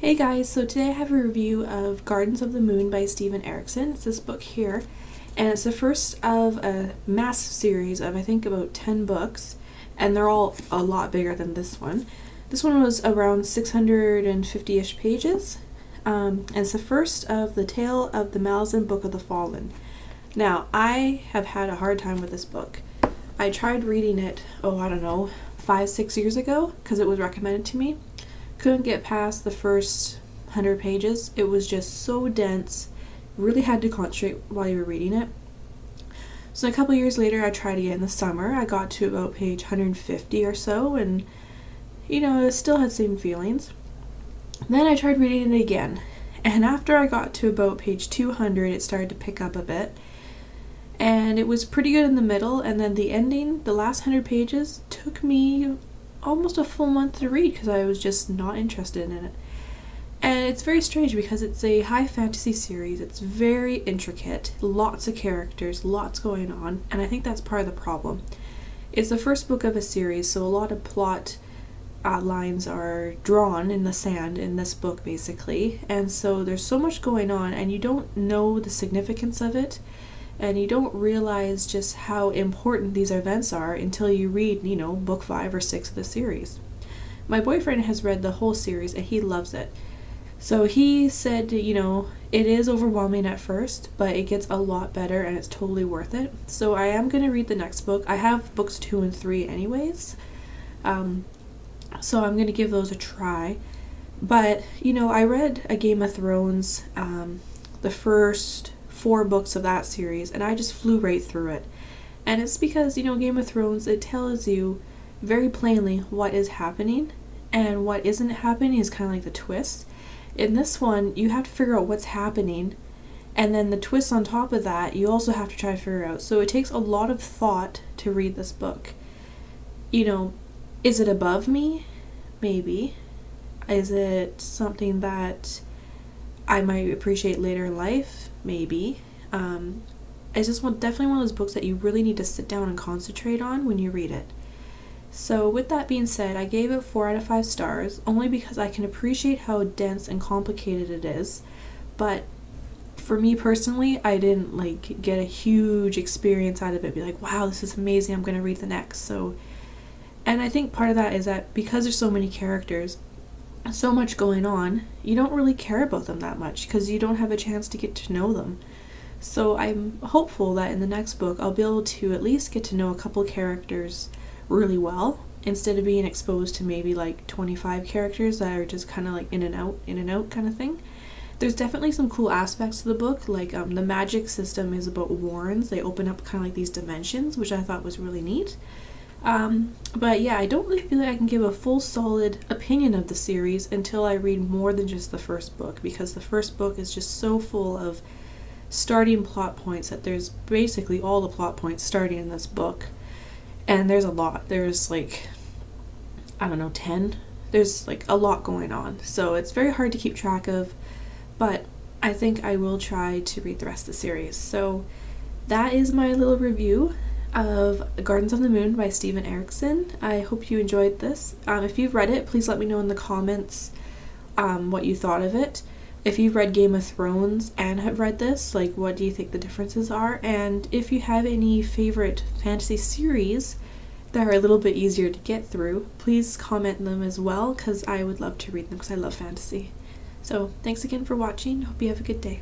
Hey guys, so today I have a review of Gardens of the Moon by Steven Erikson. It's this book here, and it's the first of a massive series of I think about 10 books, and they're all a lot bigger than this one. This one was around 650-ish pages, and it's the first of the Tale of the Malazan Book of the Fallen. Now, I have had a hard time with this book. I tried reading it, I don't know, 5-6 years ago, because it was recommended to me. Couldn't get past the first 100 pages. It was just so dense. Really had to concentrate while you were reading it. So a couple years later, I tried again in the summer. I got to about page 150 or so, and it still had same feelings. Then I tried reading it again, and after I got to about page 200, it started to pick up a bit. And it was pretty good in the middle, and then the ending, the last 100 pages, took me almost a full month to read because I was just not interested in it. And it's very strange because it's a high fantasy series. It's very intricate, lots of characters, lots going on, and I think that's part of the problem. It's the first book of a series, so a lot of plot lines are drawn in the sand in this book basically, and so there's so much going on and you don't know the significance of it. And you don't realize just how important these events are until you read, book 5 or 6 of the series. My boyfriend has read the whole series and he loves it. So he said, it is overwhelming at first, but it gets a lot better and it's totally worth it. So I am going to read the next book. I have books 2 and 3 anyways. So I'm going to give those a try. But, I read A Game of Thrones, the first 4 books of that series, and I just flew right through it. And it's because, Game of Thrones, it tells you very plainly what is happening, and what isn't happening is kind of like the twist. In this one, you have to figure out what's happening, and then the twist on top of that, you also have to try to figure out. So it takes a lot of thought to read this book. Is it above me? Maybe. Is it something that I might appreciate later in life? Maybe. It's just definitely one of those books that you really need to sit down and concentrate on when you read it. So with that being said, I gave it 4 out of 5 stars, only because I can appreciate how dense and complicated it is. But for me personally, I didn't get a huge experience out of it, be like, wow, this is amazing, I'm going to read the next. And I think part of that is that because there's so many characters, so much going on, you don't really care about them that much because you don't have a chance to get to know them. So I'm hopeful that in the next book I'll be able to at least get to know a couple characters really well instead of being exposed to maybe 25 characters that are just kind of in and out kind of thing. There's definitely some cool aspects to the book, the magic system is about warrens. They open up kind of these dimensions, which I thought was really neat. But yeah, I don't really feel like I can give a full solid opinion of the series until I read more than just the first book, because the first book is just so full of starting plot points that there's basically all the plot points starting in this book. And there's a lot. There's 10. There's a lot going on. So it's very hard to keep track of, but I think I will try to read the rest of the series. So that is my little review of Gardens of the Moon by Steven Erikson. I hope you enjoyed this. If you've read it, please let me know in the comments what you thought of it. If you've read Game of Thrones and have read this, what do you think the differences are? And if you have any favorite fantasy series that are a little bit easier to get through, please comment them as well, because I would love to read them because I love fantasy. So thanks again for watching. Hope you have a good day.